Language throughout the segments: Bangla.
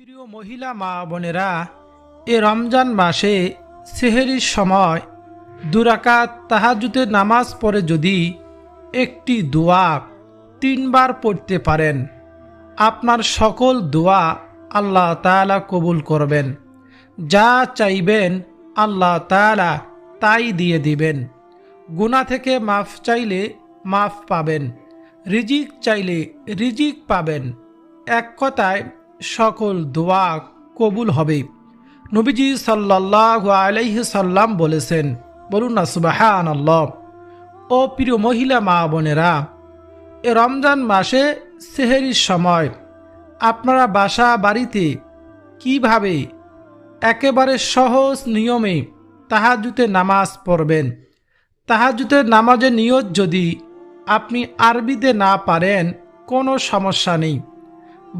প্রিয় মহিলা মা বোনেরা, এ রমজান মাসে সেহরির সময় 2 রাকাত তাহাজ্জুদের নামাজ পড়ে যদি একটি দোয়া 3 বার পড়তে পারেন, আপনার সকল দোয়া আল্লাহ তাআলা কবুল করবেন। যা চাইবেন আল্লাহ তাআলা তাই দিয়ে দিবেন। গুনাহ থেকে মাফ চাইলে মাফ পাবেন, রিজিক চাইলে রিজিক পাবেন। এক কথায় সকল দোয়া কবুল হবে। নবীজি সাল্লাল্লাহু আলাইহি সাল্লাম বলেছেন, বলুন না সুবহানাল্লাহ। ও প্রিয় মহিলা মা বোনেরা, এ রমজান মাসে সেহরির সময় আপনারা বাসা বাড়িতে কিভাবে একেবারে সহজ নিয়মে তাহাজ্জুদের নামাজ পড়বেন। তাহাজ্জুদের নামাজের নিয়ত যদি আপনি আরবিতে না পারেন কোনো সমস্যা নেই,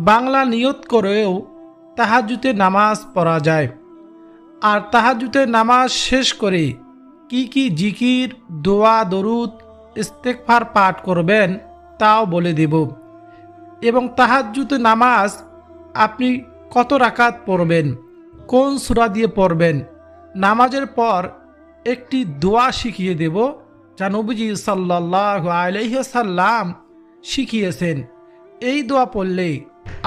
বাংলা নিয়ত করেও তাহাজ্জুদের নামাজ পড়া যায়। আর তাহাজ্জুদের নামাজ শেষ করে কি কি জিকির, দোয়া, দরুদ, ইস্তেগফার পাঠ করবেন তাও বলে দেব। এবং তাহাজ্জুদের নামাজ আপনি কত রাকাত পড়বেন, কোন সূরা দিয়ে পড়বেন, নামাজের পর একটি দোয়া শিখিয়ে দেব যা নবীজি সাল্লাল্লাহু আলাইহি সাল্লাম শিখিয়েছেন। এই দোয়া পড়লে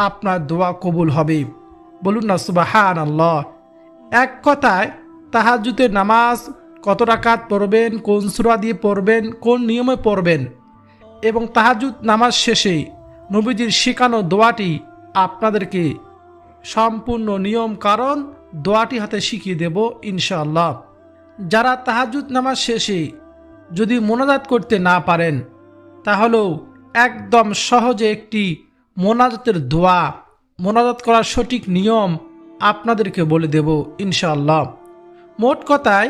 আপনার দোয়া কবুল হবে। বলুন না সুবহানাল্লাহ। এক কথায় তাহাজ্জুদের নামাজ কত রাকাত পড়বেন, কোন সূরা দিয়ে পড়বেন, কোন নিয়মে পড়বেন, এবং তাহাজ্জুদ নামাজ শেষে নবীজির শেখানো দোয়াটি আপনাদেরকে সম্পূর্ণ নিয়ম কারণ দোয়াটি হাতে শিখিয়ে দেব ইনশাআল্লাহ। যারা তাহাজ্জুদ নামাজ শেষে যদি মোনাজাত করতে না পারেন, তাহলেও একদম সহজে একটি মোনাজাতের দোয়া, মোনাজাত করার সঠিক নিয়ম আপনাদেরকে বলে দেব ইনশাআল্লাহ। মোট কথায়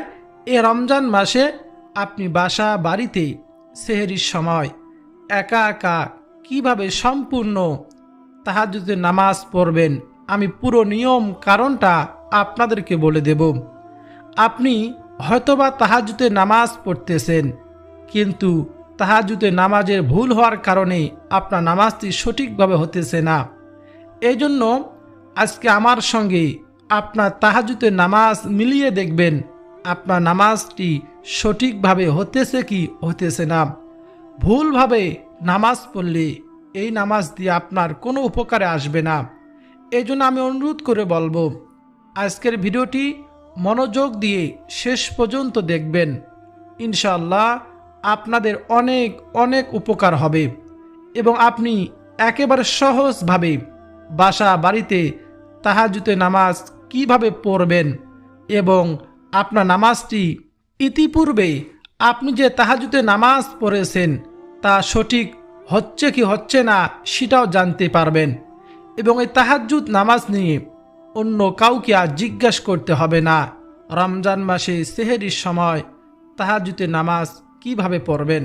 এ রমজান মাসে আপনি বাসা বাড়িতে সেহরির সময় একা একা কিভাবে সম্পূর্ণ তাহাজ্জুদের নামাজ পড়বেন, আমি পুরো নিয়ম কারণটা আপনাদেরকে বলে দেব। আপনি হয়তোবা তাহাজ্জুদের নামাজ পড়তেছেন, কিন্তু তাহাজ্জুদের নামাজের ভুল হওয়ার কারণে আপনার নামাজটি সঠিকভাবে হতেছে না। এই জন্য আজকে আমার সঙ্গে আপনার তাহাজ্জুদের নামাজ মিলিয়ে দেখবেন আপনার নামাজটি সঠিকভাবে হতেছে কি হতেছে না। ভুলভাবে নামাজ পড়লে এই নামাজ দিয়ে আপনার কোনো উপকারে আসবে না। এই জন্য আমি অনুরোধ করে বলবো, আজকের ভিডিওটি মনোযোগ দিয়ে শেষ পর্যন্ত দেখবেন। ইনশাআল্লাহ আপনাদের অনেক অনেক উপকার হবে এবং আপনি একেবারে সহজভাবে বাসা বাড়িতে তাহাজ্জুদের নামাজ কিভাবে পড়বেন এবং আপনার নামাজটি ইতিপূর্বে আপনি যে তাহাজ্জুদের নামাজ পড়েছেন তা সঠিক হচ্ছে কি হচ্ছে না সেটাও জানতে পারবেন। এবং এই তাহাজ্জুদ নামাজ নিয়ে অন্য কাউকে আর জিজ্ঞাসা করতে হবে না। রমজান মাসে সেহরির সময় তাহাজ্জুদের নামাজ কিভাবে পড়বেন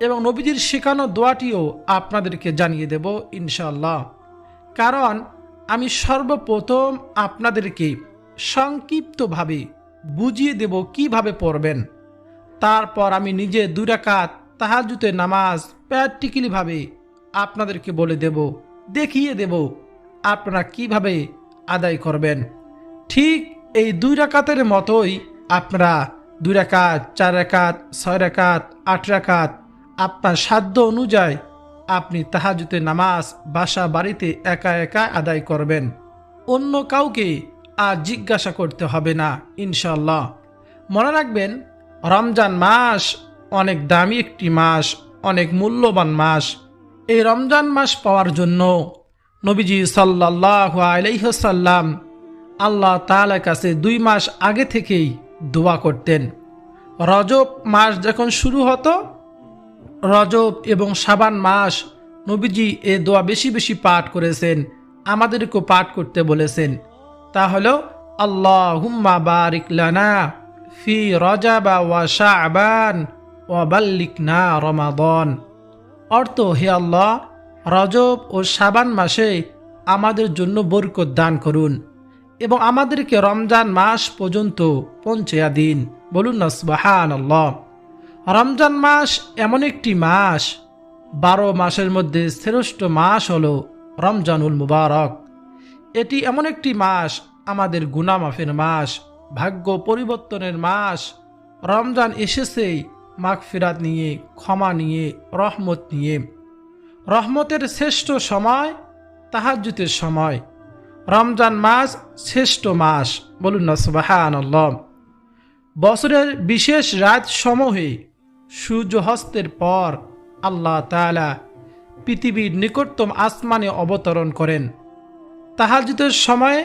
এবং নবীজির শেখানো দোয়াটিও আপনাদেরকে জানিয়ে দেব ইনশাআল্লাহ। কারণ আমি সর্বপ্রথম আপনাদেরকে সংক্ষিপ্তভাবে বুঝিয়ে দেব কিভাবে পড়বেন। তারপর আমি নিজে 2 রাকাত তাহাজ্জুদের নামাজ প্র্যাকটিক্যালিভাবে আপনাদেরকে বলে দেব, দেখিয়ে দেব আপনারা কিভাবে আদায় করবেন। ঠিক এই 2 রাকাতের মতোই আপনারা 2 রাকাত, 4 রাকাত, 6 রাকাত, 8 রাকাত আপনার সাধ্য অনুযায়ী আপনি তাহাজ্জুদের নামাজ বাসা বাড়িতে একা একা আদায় করবেন। অন্য কাউকে আর জিজ্ঞাসা করতে হবে না ইনশাআল্লাহ। মনে রাখবেন, রমজান মাস অনেক দামি একটি মাস, অনেক মূল্যবান মাস। এই রমজান মাস পাওয়ার জন্য নবীজি সাল্লাল্লাহু আলাইহি সাল্লাম আল্লাহ তাআলার কাছে 2 মাস আগে থেকেই দোয়া করতেন। রজব মাস যখন শুরু হতো, রজব এবং শাবান মাস নবীজি এ দোয়া বেশি বেশি পাঠ করেছেন, আমাদেরকেও পাঠ করতে বলেছেন। তা হলো আল্লাহুম্মা বারিক লানা ফি রজব ওয়া শাবান ওয়া বাল্লিগনা রমাদান। অর্থ, হে আল্লাহ, রজব ও শাবান মাসে আমাদের জন্য বরকত দান করুন এবং আমাদেরকে রমজান মাস পর্যন্ত পৌঁছায়া দিন। বলুন না সুবহানাল্লাহ। রমজান মাস এমন একটি মাস, 12 মাসের মধ্যে শ্রেষ্ঠ মাস হলো রমজানুল মুবারক। এটি এমন একটি মাস, আমাদের গুনাহ মাফের মাস, ভাগ্য পরিবর্তনের মাস। রমজান এসেছে মাগফিরাত নিয়ে, ক্ষমা নিয়ে, রহমত নিয়ে। রহমতের শ্রেষ্ঠ সময় তাহাজ্জুদের সময়। রমজান মাস শ্রেষ্ঠ মাস, বলুন না সুবহানাল্লাহ। বছরের বিশেষ রাত সমূহে সূর্য হস্তের পর আল্লাহ তাআলা পৃথিবীর নিকটতম আসমানে অবতরণ করেন। তাহাজ্জুদের সময়ে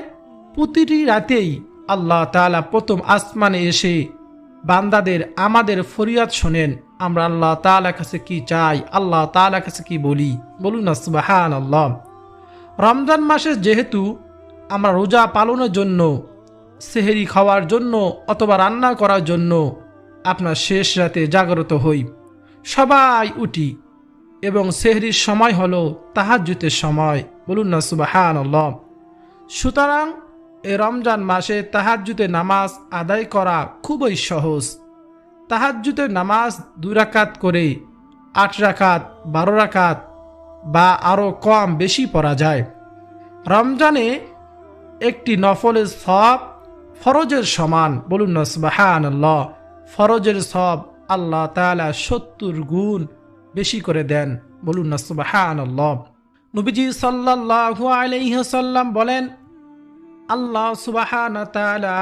প্রতিটি রাতেই আল্লাহ তাআলা প্রথম আসমানে এসে বান্দাদের, আমাদের ফরিয়াদ শোনেন। আমরা আল্লাহ তাআলার কাছে কি চাই, আল্লাহ তাআলার কাছে কি বলি, বলুন না সুবহানাল্লাহ। রমজান মাসে যেহেতু আমরা রোজা পালনের জন্য, সেহরি খাওয়ার জন্য অথবা রান্না করার জন্য আপনার শেষ রাতে জাগ্রত হই, সবাই উঠি, এবং সেহরির সময় হলো তাহাজ্জুদের সময়, বলুন না সুবহানাল্লাহ। সুতরাং এই রমজান মাসে তাহাজ্জুদের নামাজ আদায় করা খুবই সহজ। তাহাজ্জুদের নামাজ 2 রাকাত করে 8 রাকাত, 12 রাকাত বা আরও কম বেশি পড়া যায়। রমজানে একটি নফলের সওয়াব ফরজের সমান, বলুন না সুবহানাল্লাহ। ফরজের সওয়াব আল্লাহ তাআলা 70 গুণ বেশি করে দেন, বলুন না সুবহানাল্লাহ। নবীজি সাল্লাল্লাহু আলাইহি ওয়াসাল্লাম বলেন, আল্লাহ সুবহানাহু ওয়া তাআলা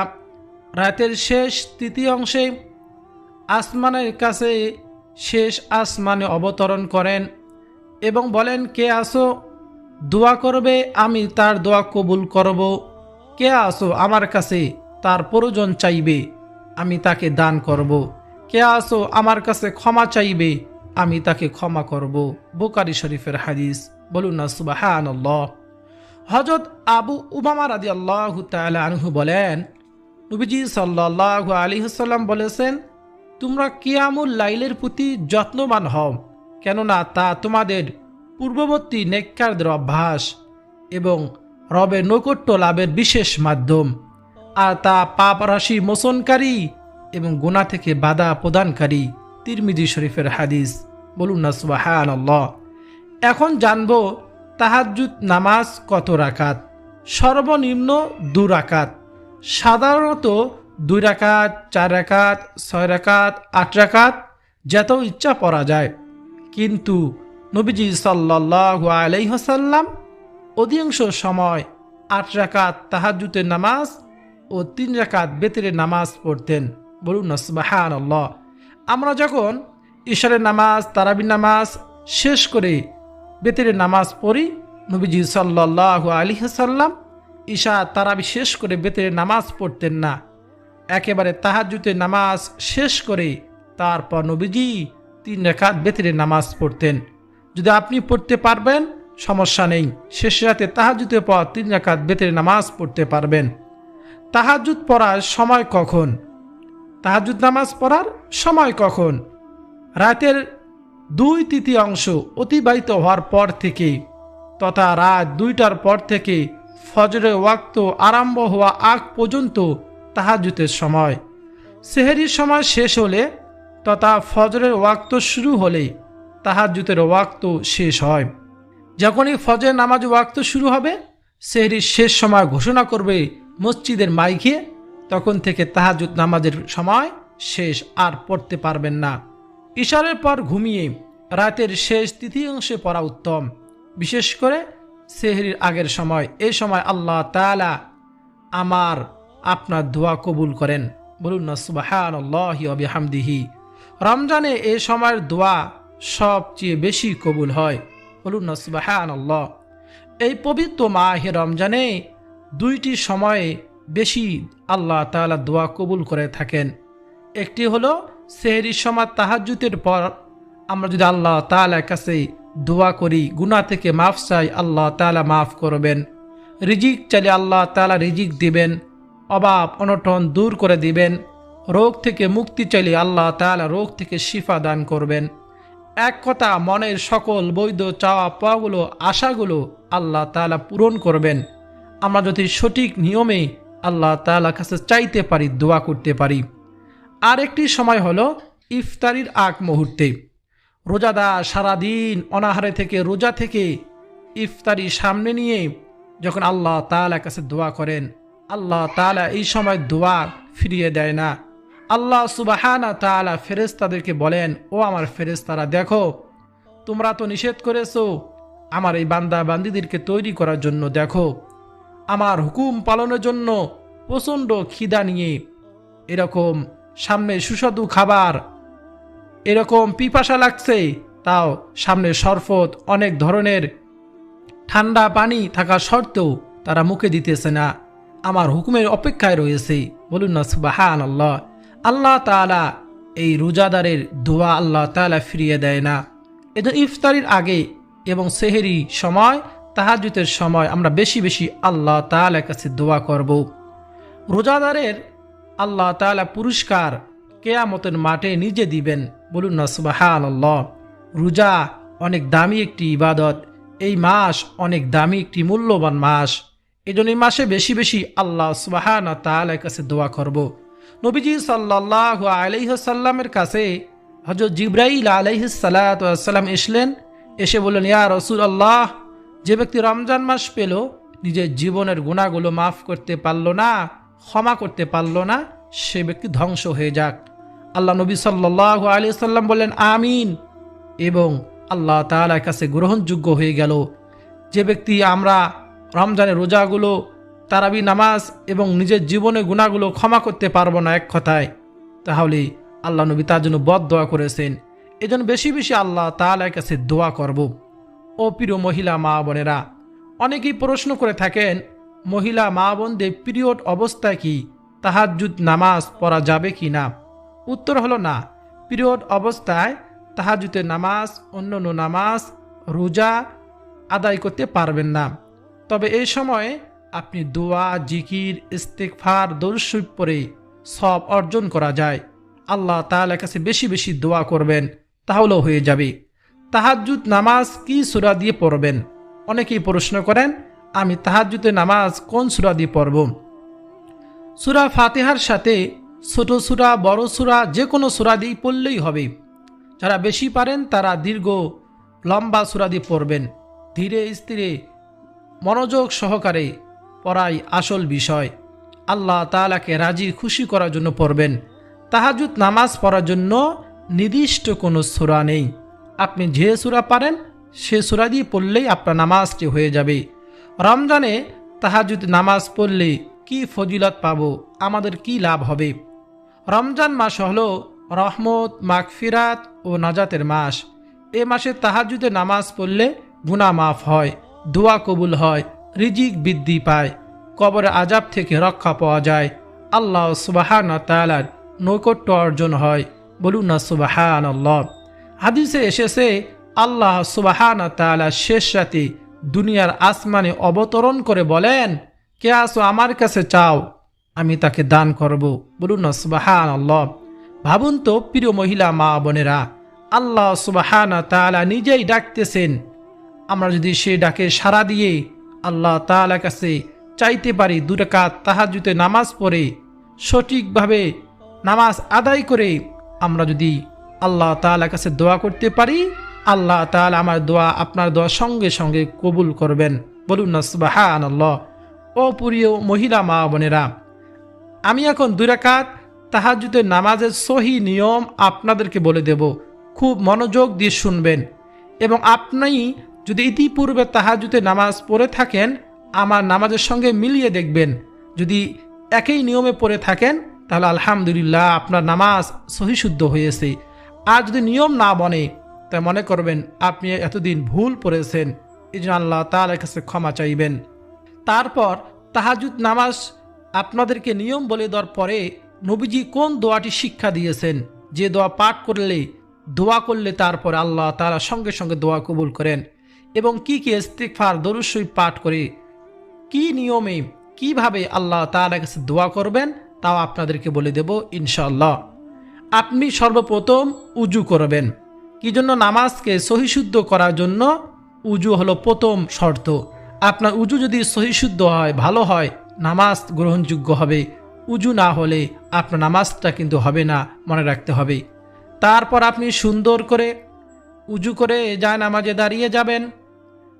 রাতের শেষ তৃতীয়াংশে আসমানের কাছে, শেষ আসমানে অবতরণ করেন এবং বলেন, কে আসো দোয়া করবে, আমি তার দোয়া কবুল করব। কে আসো আমার কাছে তার প্রয়োজন চাইবে, আমি তাকে দান করব। কে আসো আমার কাছে ক্ষমা চাইবে, আমি তাকে ক্ষমা করব। বুখারী শরীফের হাদিস, বলুন না সুবহানাল্লাহ। হযরত আবু উমামা রাদিয়াল্লাহু তাআলা আনহু বলেন, নবীজি সাল্লাল্লাহু আলাইহি ওয়াসাল্লাম বলেছেন, তোমরা কিয়ামুল লাইলের প্রতি যত্নবান হও, কেননা তা তোমাদের পূর্ববর্তী নেককারদের অভ্যাস এবং রবের নৈকট্য লাভের বিশেষ মাধ্যম, আর তা পাপ রাশি মোচনকারী এবং গুনাহ থেকে বাধা প্রদানকারী। তিরমিজি শরীফের হাদিস, বলুন না সুবহানাল্লাহ। এখন জানব তাহাজ্জুদ নামাজ কত রাকাত। সর্বনিম্ন 2 রাকাত, সাধারণত 2 রাকাত, 4 রাকাত, 6 রাকাত, 8 রাকাত, যত ইচ্ছা পড়া যায়। কিন্তু নবীজি সাল্লাল্লাহু আলাইহি ওয়াসাল্লাম অধিকাংশ সময় 8 রাকাত তাহাজ্জুদের নামাজ ও 3 রাকাত বেতরের নামাজ পড়তেন, বলুন না সুবহানাল্লাহ। আমরা যখন ইশারের নামাজ, তারাবির নামাজ শেষ করে বেতরের নামাজ পড়ি, নবীজি সাল্লাল্লাহু আলাইহি ওয়াসাল্লাম ইশা তারাবি শেষ করে বেতরের নামাজ পড়তেন না। একেবারে তাহাজ্জুদের নামাজ শেষ করে তারপর নবীজি 3 রাকাত বেতরের নামাজ পড়তেন। যদি আপনি পড়তে পারবেন সমস্যা নেই, শেষ রাতে তাহাজ্জুদের পর 3 রাকাত বেতরের নামাজ পড়তে পারবেন। তাহাজ্জুদ পড়ার সময় কখন? তাহাজ্জুদ নামাজ পড়ার সময় কখন? রাতের 2/3 অতিবাহিত হওয়ার পর থেকে তথা রাত 2টার পর থেকে ফজরের ওয়াক্ত আরম্ভ হওয়া আগ পর্যন্ত তাহাজ্জুদের সময়। সেহরির সময় শেষ হলে তথা ফজরের ওয়াক্ত শুরু হলে তাহাজ্জুদের ওয়াক্ত শেষ হয়। যখনই ফজরের নামাজ ওয়াক্ত শুরু হবে, সেহরির শেষ সময় ঘোষণা করবে মসজিদের মাইকে, তখন থেকে তাহাজ্জুদ নামাজের সময় শেষ, আর পড়তে পারবেন না। ইশারের পর ঘুমিয়ে রাতের শেষ তৃতীয়াংশে পড়া উত্তম, বিশেষ করে সেহরির আগের সময়। এই সময় আল্লাহ তাআলা আমার আপনার দোয়া কবুল করেন, বলুন না সুবহানাল্লাহি ওয়া বিহামদিহি। রমজানে এই সময়ের দোয়া সবচেয়ে বেশি কবুল হয়, বলুন না সুবহানাল্লাহ। এই পবিত্র মাহে রমজানে 2টি সময়ে বেশি আল্লাহ তাআলা দোয়া কবুল করে থাকেন। একটি হলো সেহরির সময় তাহাজ্জুদের পর আমরা যদি আল্লাহ তাআলার কাছে দোয়া করি, গুনাহ থেকে মাফ চাই, আল্লাহ তাআলা মাফ করবেন। রিজিক চাইলে আল্লাহ তাআলা রিজিক দিবেন, অভাব অনটন দূর করে দিবেন। রোগ থেকে মুক্তি চাইলে আল্লাহ তাআলা রোগ থেকে শিফা দান করবেন। এক কথা, মনের সকল বৈধ চাওয়া পাওয়াগুলো, আশাগুলো আল্লাহ তাআলা পূরণ করবেন। আমরা যদি সঠিক নিয়মে আল্লাহ তাআলার কাছে চাইতে পারি, দোয়া করতে পারি। আরেকটি সময় হলো ইফতারির আগ মুহূর্তে। রোজাদার সারাদিন অনাহারে থেকে, রোজা থেকে ইফতারি সামনে নিয়ে যখন আল্লাহ তাআলার কাছে দোয়া করেন, আল্লাহ তাআলা এই সময় দোয়া ফিরিয়ে দেয় না। আল্লাহ সুবহানাহু ওয়া তাআলা ফেরেশতাদেরকে বলেন, ও আমার ফেরেশতারা, দেখো তোমরা তো নিষেধ করেছো আমার এই বান্দা বান্দীদেরকে তৈরি করার জন্য, দেখো আমার হুকুম পালনের জন্য প্রচণ্ড খিদা নিয়ে, এরকম সামনে সুস্বাদু খাবার, এরকম পিপাসা লাগছে, তাও সামনে শরবত অনেক ধরনের ঠান্ডা পানি থাকা সত্ত্বেও তারা মুখে দিতেছে না, আমার হুকুমের অপেক্ষায় রয়েছে। বলুন না সুবহানাল্লাহ। আল্লাহ তাআলা এই রোজাদারের দোয়া আল্লাহ তাআলা ফিরিয়ে দেয় না। এজন্য ইফতারির আগে এবং সেহরি সময়, তাহাজ্জুদের সময় আমরা বেশি বেশি আল্লাহ তাআলার কাছে দোয়া করব। রোজাদারের আল্লাহ তাআলা পুরস্কার কিয়ামতের মাঠে নিজে দিবেন। বলুন না সুবহানাল্লাহ। রোজা অনেক দামি একটি ইবাদত, এই মাস অনেক দামি একটি মূল্যবান মাস। এজন্য এই মাসে বেশি বেশি আল্লাহ সুবহানাহু ওয়া তাআলার কাছে দোয়া করব। নবীজি সাল্লাল্লাহু আলাইহি ওয়াসাল্লামের কাছে হযরত জিবরাইল আলাইহিস সালাতু ওয়াস সালাম এসলেন, এসে বললেন, ইয়া রাসূলুল্লাহ, যে ব্যক্তি রমজান মাস পেল, নিজের জীবনের গুনাহগুলো মাফ করতে পারল না, ক্ষমা করতে পারল না, সে ব্যক্তি ধ্বংস হয়ে যাক। আল্লাহ নবী সাল্লাল্লাহু আলাইহি ওয়াসাল্লাম বললেন, আমিন, এবং আল্লাহ তাআলার কাছে গ্রহণযোগ্য হয়ে গেল। যে ব্যক্তি আমরা রমজানের রোজাগুলো, তারাবি নামাজ এবং নিজের জীবনের গুনাহগুলো ক্ষমা করতে পারবো না এক কথায়, তাহলে আল্লাহ নবী তার জন্য বদদোয়া করেছেন। এজন্য বেশি বেশি আল্লাহ তাআলার কাছে দোয়া করব। ও প্রিয় মহিলা মা বোনেরা, অনেকেই প্রশ্ন করে থাকেন, মহিলা মা বোনদের পিরিয়ড অবস্থায় কি তাহাজ্জুদ নামাজ পড়া যাবে কি না? উত্তর হলো না। পিরিয়ড অবস্থায় তাহাজ্জুদের নামাজ, অন্যান্য নামাজ, রোজা আদায় করতে পারবেন না। তবে এই সময়ে আপনি দোয়া, জিকির, ইস্তিগফার, দরুদ শরীফ পড়ে সব অর্জন করা যায়। আল্লাহ তাআলার কাছে বেশি বেশি দোয়া করবেন, তাহলেও হয়ে যাবে। তাহাজ্জুদ নামাজ কি সূরা দিয়ে পড়বেন? অনেকেই প্রশ্ন করেন, আমি তাহাজ্জুদের নামাজ কোন সূরা দিয়ে পড়ব? সূরা ফাতিহার সাথে ছোট সূরা, বড় সূরা, যে কোনো সূরা দিয়ে পড়লেই হবে। যারা বেশি পারেন তারা দীর্ঘ লম্বা সূরা দিয়ে পড়বেন। ধীরে স্থিরে মনোযোগ সহকারে পড়াই আসল বিষয়। আল্লাহ তাআলাকে রাজি খুশি করার জন্য পড়বেন। তাহাজ্জুদ নামাজ পড়ার জন্য নির্দিষ্ট কোনো সূরা নেই। আপনি যে সূরা পারেন সে সূরা দিয়ে পড়লেই আপনার নামাজটি হয়ে যাবে। রমজানে তাহাজ্জুদ নামাজ পড়লে কি ফজিলত পাবো, আমাদের কি লাভ হবে? রমজান মাস হলো রহমত, মাগফিরাত ও নাজাতের মাস। এ মাসে তাহাজ্জুদে নামাজ পড়লে গুনাহ মাফ হয়, দোয়া কবুল হয়, রিজিক বৃদ্ধি পায়, কবরের আযাব থেকে রক্ষা পাওয়া যায়, আল্লাহ সুবহানাহু ওয়া তাআলার নৈকট্য অর্জন হয়। বলুন না সুবহানাল্লাহ। হাদিসে এসেছে, আল্লাহ সুবহানাহু ওয়া তাআলা শেষ রাতে দুনিয়ার আসমানে অবতরণ করে বলেন, কে আসো আমার কাছে চাও, আমি তাকে দান করব। বলুন না সুবহানাল্লাহ। ভাবুন তো প্রিয় মহিলা মা বোনেরা, আল্লাহ সুবহানাহু ওয়া তাআলা নিজেই ডাকতেছেন। আমরা যদি সেই ডাকে সাড়া দিয়ে আল্লাহ তাআলার কাছে চাইতে পারি, 2 রাকাত তাহাজ্জুদের নামাজ পড়ে সঠিকভাবে নামাজ আদায় করে আমরা যদি আল্লাহ তাআলার কাছে দোয়া করতে পারি, আল্লাহ তাআলা আমার দোয়া, আপনার দোয়া সঙ্গে সঙ্গে কবুল করবেন। বলুন না সুবহানাল্লাহ। ও প্রিয় মহিলা মা বোনেরা, আমি এখন 2 রাকাত তাহাজ্জুদের নামাজের সহি নিয়ম আপনাদেরকে বলে দেব। খুব মনোযোগ দিয়ে শুনবেন, এবং আপনি যদি ইতিপূর্বে তাহাজ্জুদের নামাজ পড়ে থাকেন, আমার নামাজের সঙ্গে মিলিয়ে দেখবেন। যদি একই নিয়মে পড়ে থাকেন তাহলে আলহামদুলিল্লাহ আপনার নামাজ সহিশুদ্ধ হয়েছে। আর যদি নিয়ম না বনে, তা মনে করবেন আপনি এতদিন ভুল পড়েছেন, এই জন্য আল্লাহ তাআলার কাছে ক্ষমা চাইবেন। তারপর তাহাজ্জুদ নামাজ আপনাদেরকে নিয়ম বলে দেওয়ার পরে নবীজি কোন দোয়াটি শিক্ষা দিয়েছেন, যে দোয়া পাঠ করলে, দোয়া করলে তারপর আল্লাহ তাআলা সঙ্গে সঙ্গে দোয়া কবুল করেন, এবং কি কি ইস্তিগফার, দরুদ শরীফ পাঠ করে কি নিয়মে কিভাবে আল্লাহ তাআলার কাছে দোয়া করবেন, তাও আপনাদেরকে বলে দেব ইনশাআল্লাহ। আপনি সর্বপ্রথম উজু করবেন। কি জন্য? নামাজকে সহিশুদ্ধ করার জন্য উজু হলো প্রথম শর্ত। আপনার উজু যদি সহিশুদ্ধ হয়, ভালো হয়, নামাজ গ্রহণযোগ্য হবে। উজু না হলে আপনার নামাজটা কিন্তু হবে না, মনে রাখতে হবে। তারপর আপনি সুন্দর করে উজু করে যায় নামাজে দাঁড়িয়ে যাবেন।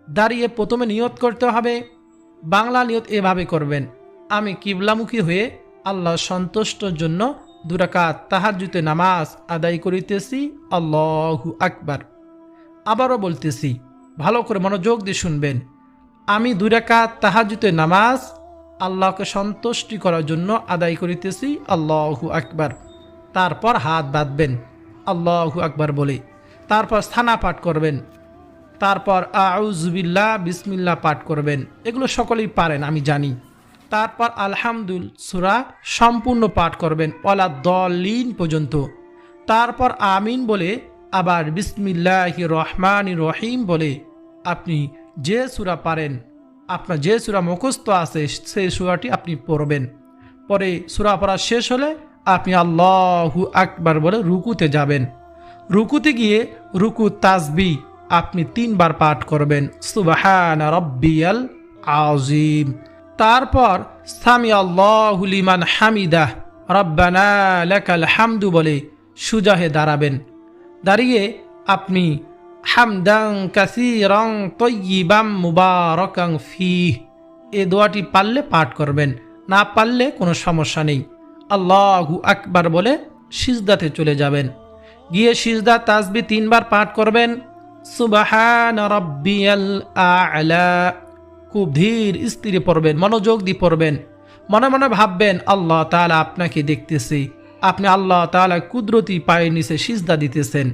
দাঁড়িয়ে প্রথমে নিয়ত করতে হবে, বাংলা নিয়ত এভাবে করবেন, আমি কিবলামুখী হয়ে আল্লাহ সন্তুষ্টর জন্য 2 রাকাত তাহাজ্জুদের নামাজ আদায় করিতেছি, আল্লাহু আকবার। আবারও বলতেছি, ভালো করে মনোযোগ দিয়ে শুনবেন, আমি 2 রাকাত তাহাজ্জুদের নামাজ আল্লাহকে সন্তুষ্টি করার জন্য আদায় করিতেছি, আল্লাহু আকবার। তারপর হাত বাঁধবেন আল্লাহু আকবার বলে, তারপর স্থানা পাঠ করবেন, তারপর আউযুবিল্লাহ বিসমিল্লাহ পাঠ করবেন। এগুলো সকলেই পারেন আমি জানি। তারপর আলহামদুলিল্লাহ সূরা সম্পূর্ণ পাঠ করবেন ওয়ালা দলিন পর্যন্ত। তারপর আমিন বলে আবার বিসমিল্লাহির রহমানির রহিম বলে আপনি যে সূরা পারেন, আপনার যে সূরা মুখস্থ আছে সেই সূরাটি আপনি পড়বেন। পরে সূরা পড়া শেষ হলে আপনি আল্লাহু আকবার বলে রুকুতে যাবেন। রুকুতে গিয়ে রুকু তাসবিহ আপনি 3 বার পাঠ করবেন, সুবহান রাব্বিয়াল আযীম। তারপর সামি আল্লাহু লিমান হামিদাহ রব্বানা লাকাল হামদু বলে সুজাহে দাঁড়াবেন। দাঁড়িয়ে আপনি হামদান কাসীরান তাইয়িবাম মুবারাকান ফীহ এই দোয়াটি পারলে পাঠ করবেন, না পারলে কোনো সমস্যা নেই। আল্লাহু আকবার বলে সিজদাতে চলে যাবেন। গিয়ে সিজদা তাসবিহ 3 বার পাঠ করবেন, সুবহান রাব্বিয়াল আ'লা। খুব ধীর স্থিরে পড়বেন, মনোযোগ দিয়ে পড়বেন। মনে মনে ভাববেন আল্লাহ তাআলা আপনাকে দেখতেছে, আপনি আল্লাহ তাআলা কুদরতি পায়ের নিচে সিজদা দিতেছেন।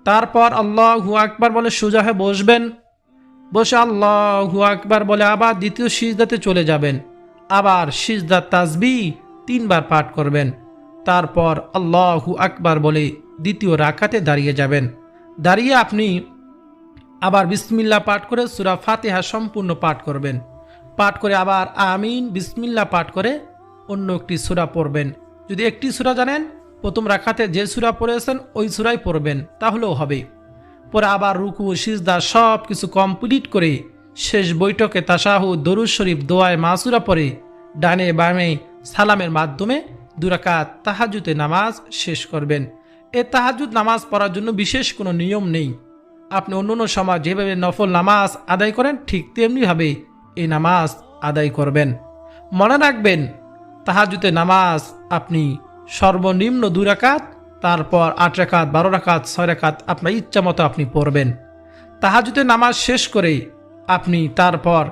তারপর আল্লাহু আকবার বলে সোজা হয়ে বসবেন। বসে আল্লাহু আকবার বলে আবার দ্বিতীয় সিজদাতে চলে যাবেন। আবার সিজদা তাসবিহ 3 বার পাঠ করবেন। তারপর আল্লাহু আকবার বলে দ্বিতীয় রাকাতে দাঁড়িয়ে যাবেন। দাঁড়িয়ে আপনি আবার বিসমিল্লাহ পাঠ করে সূরা ফাতিহা সম্পূর্ণ পাঠ করবেন। পাঠ করে আবার আমিন বিসমিল্লাহ পাঠ করে অন্য একটি সূরা পড়বেন। যদি একটি সূরা জানেন, প্রথম রাকাতে যে সূরা পড়েছেন ওই সূরাই পড়বেন, তাহলেও হবে। পরে আবার রুকু সিজদা সব কিছু কমপ্লিট করে শেষ বৈঠকে তাশাহুদ দরুদ শরীফ দোয়ায়ে মাসুরা পড়ে ডানে বামে সালামের মাধ্যমে 2 রাকাত তাহাজ্জুদের নামাজ শেষ করবেন। এই তাহাজ্জুদ নামাজ পড়ার জন্য বিশেষ কোনো নিয়ম নেই। আপনি অন্য অন্য সময় যেভাবে নফল নামাজ আদায় করেন ঠিক তেমনিভাবে এই নামাজ আদায় করবেন। মনে রাখবেন, তাহাজ্জুদের নামাজ আপনি সর্বনিম্ন 2 রাকাত, তারপর 8 রাকাত, 12 রাকাত, 6 রাকাত আপনার ইচ্ছা মতো আপনি পড়বেন। তাহাজ্জুদের নামাজ শেষ করে আপনি তারপর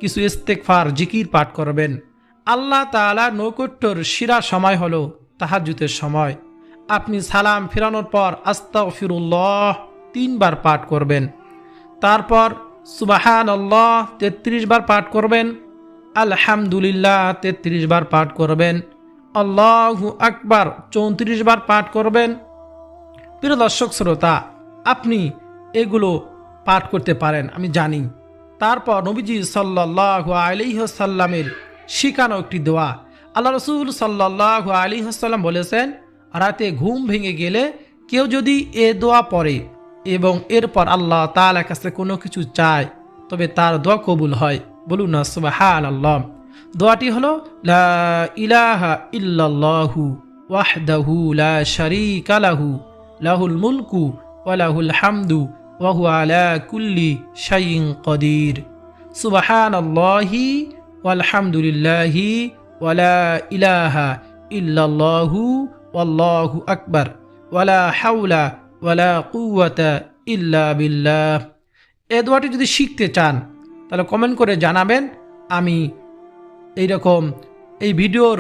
কিছু ইস্তেগফার জিকির পাঠ করবেন। আল্লাহ তাআলা নৈকট্যর সেরা সময় হলো তাহাজ্জুদের সময়। আপনি সালাম ফিরানোর পর আস্তাগফিরুল্লাহ 3 বার পাঠ করবেন। তারপর সুবহানাল্লাহ 33 বার পাঠ করবেন। আলহামদুলিল্লাহ 33 বার পাঠ করবেন। আল্লাহু আকবার 34 বার পাঠ করবেন। প্রিয় দর্শক শ্রোতা, আপনি এগুলো পাঠ করতে পারেন আমি জানি। তারপর নবীজি সাল্লাল্লাহু আলাইহি ওয়াসাল্লামের শিখানো একটি দোয়া, আল্লাহ রাসূল সাল্লাল্লাহু আলাইহি ওয়াসাল্লাম বলেছেন, রাতে ঘুম ভেঙে গেলে কেউ যদি এ দোয়া পড়ে এবং এরপর আল্লাহ তাআলার কাছে কোনো কিছু চায় তবে তার দোয়া কবুল হয়। বলুন না সুবহানাল্লাহ। দোয়াটি হলো লা ইলাহা ইল্লাল্লাহু ওয়াহদাহু লা শারীকা লাহু লাহুল মুলকু ওয়া লাহুল হামদু ওয়া হুয়া আলা কুল্লি শাইইন কাদির। সুবহানাল্লাহি ওয়াল হামদুলিল্লাহি ওয়া লা ইলাহা ইল্লাল্লাহু ওয়াল্লাহু আকবার ওয়া লা হাওলা ওয়া লা কুওয়াতা ইল্লা বিল্লাহ। এই দোয়াটি যদি শিখতে চান তাহলে কমেন্ট করে জানাবেন। আমি এইরকম এই ভিডিওর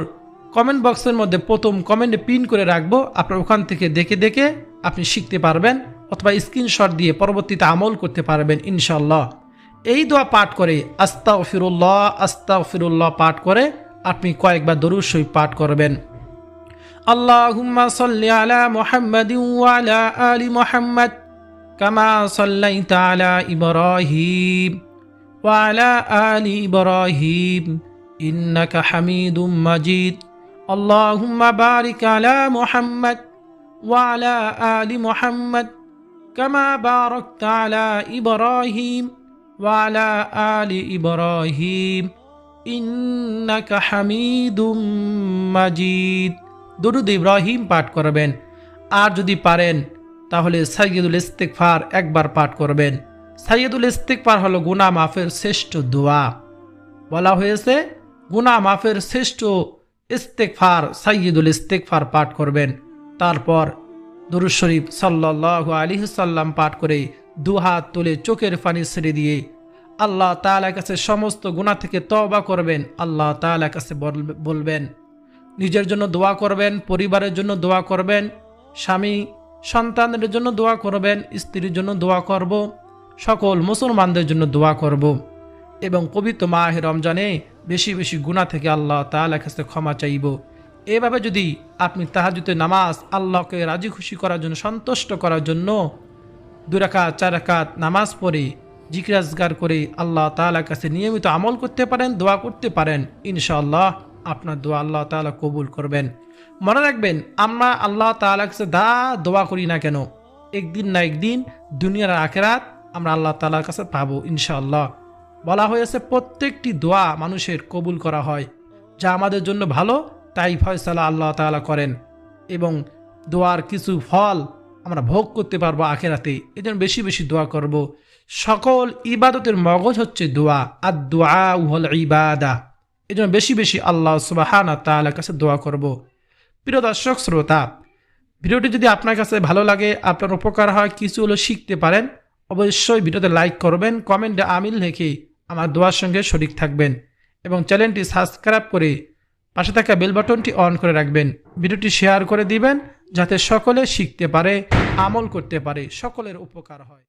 কমেন্ট বক্সের মধ্যে প্রথম কমেন্টে পিন করে রাখবো। আপনার ওখান থেকে দেখে দেখে আপনি শিখতে পারবেন অথবা স্ক্রিনশট দিয়ে পরবর্তীতে আমল করতে পারবেন ইনশাআল্লাহ। এই দোয়া পাঠ করে আস্তাগফিরুল্লাহ আস্তাগফিরুল্লাহ পাঠ করে আপনি কয়েকবার দরুদ শরীফ পাঠ করবেন। আল্লাহুম্মা সাল্লি আলা মুহাম্মাদিন ওয়া আলা আলি মুহাম্মাদ কামা সাল্লাইতা আলা ইব্রাহিম ওয়া আলা আলি ইব্রাহিম ইন্নাকা হামিদুম মাজিদ। আল্লাহুম্মা বারিক আলা মুহাম্মাদ ওয়া আলা আলি মুহাম্মাদ কামা বারাকতা আলা ইব্রাহিম ওয়া আলা আলি ইব্রাহিম ইন্নাকা হামিদুম মাজিদ। দরুদ ইব্রাহিম পাঠ করবেন। আর যদি পারেন তাহলে সাইয়্যিদুল ইস্তিগফার 1 বার পাঠ করবেন। সাইয়্যিদুল ইস্তিগফার হলো গুনাহ মাফের শ্রেষ্ঠ দোয়া। বলা হয়েছে গুনাহ মাফের শ্রেষ্ঠ ইস্তেগফার সাইয়্যিদুল ইস্তেগফার পাঠ করবেন, তারপর দুরূদ শরীফ সাল্লাল্লাহু আলাইহি সাল্লাম পাঠ করে দুহাত তুলে চোখের পানি ছেড়ে দিয়ে আল্লাহ তাআলার কাছে সমস্ত গুনাহ থেকে তওবা করবেন। আল্লাহ তাআলার কাছে বলবেন, নিজের জন্য দোয়া করবেন, পরিবারের জন্য দোয়া করবেন, স্বামী সন্তানদের জন্য দোয়া করবেন, স্ত্রীর জন্য দোয়া করব, সকল মুসলমানদের জন্য দোয়া করব এবং পবিত্র মাহে রমজানে বেশি বেশি গুনাহ থেকে আল্লাহ তাআলার কাছে ক্ষমা চাইব। এভাবে যদি আপনি তাহাজ্জুদের নামাজ আল্লাহকে রাজি খুশি করার জন্য, সন্তুষ্ট করার জন্য 2 রাকাত 4 রাকাত নামাজ পড়ে জিকির আজকার করে আল্লাহ তাআলার কাছে নিয়মিত আমল করতে পারেন, দোয়া করতে পারেন, ইনশাআল্লাহ আপনার দোয়া আল্লাহ তাআলা কবুল করবেন। মনে রাখবেন, আমরা আল্লাহ তাআলার কাছে দোয়া করি না কেন, একদিন না একদিন দুনিয়ার আখিরাত আমরা আল্লাহ তাআলার কাছে পাবো ইনশাআল্লাহ। বলা হয়েছে প্রত্যেকটি দোয়া মানুষের কবুল করা হয়, যা আমাদের জন্য ভালো তাই ফয়সালা আল্লাহ তাআলা করেন এবং দোয়ার কিছু ফল আমরা ভোগ করতে পারবো আখিরাতে। এজন্য বেশি বেশি দোয়া করব। সকল ইবাদতের মগজ হচ্ছে দোয়া, আর দোয়া উহল ইবাদা। এজন্য বেশি বেশি আল্লাহ সুবহানাহু ওয়া তাআলার কাছে দোয়া করব। প্রিয় দর্শক শ্রোতা, ভিডিওটি যদি আপনার কাছে ভালো লাগে, আপনার উপকার হয়, কিছু হলো শিখতে পারেন, অবশ্যই ভিডিওতে লাইক করবেন, কমেন্টে আমিল লিখে আমার দোয়ার সঙ্গে শরীক থাকবেন এবং চ্যানেলটি সাবস্ক্রাইব করে পাশে থাকা বেল বাটনটি অন করে রাখবেন। ভিডিওটি শেয়ার করে দিবেন যাতে সকলে শিখতে পারে, আমল করতে পারে, সকলের উপকার হয়।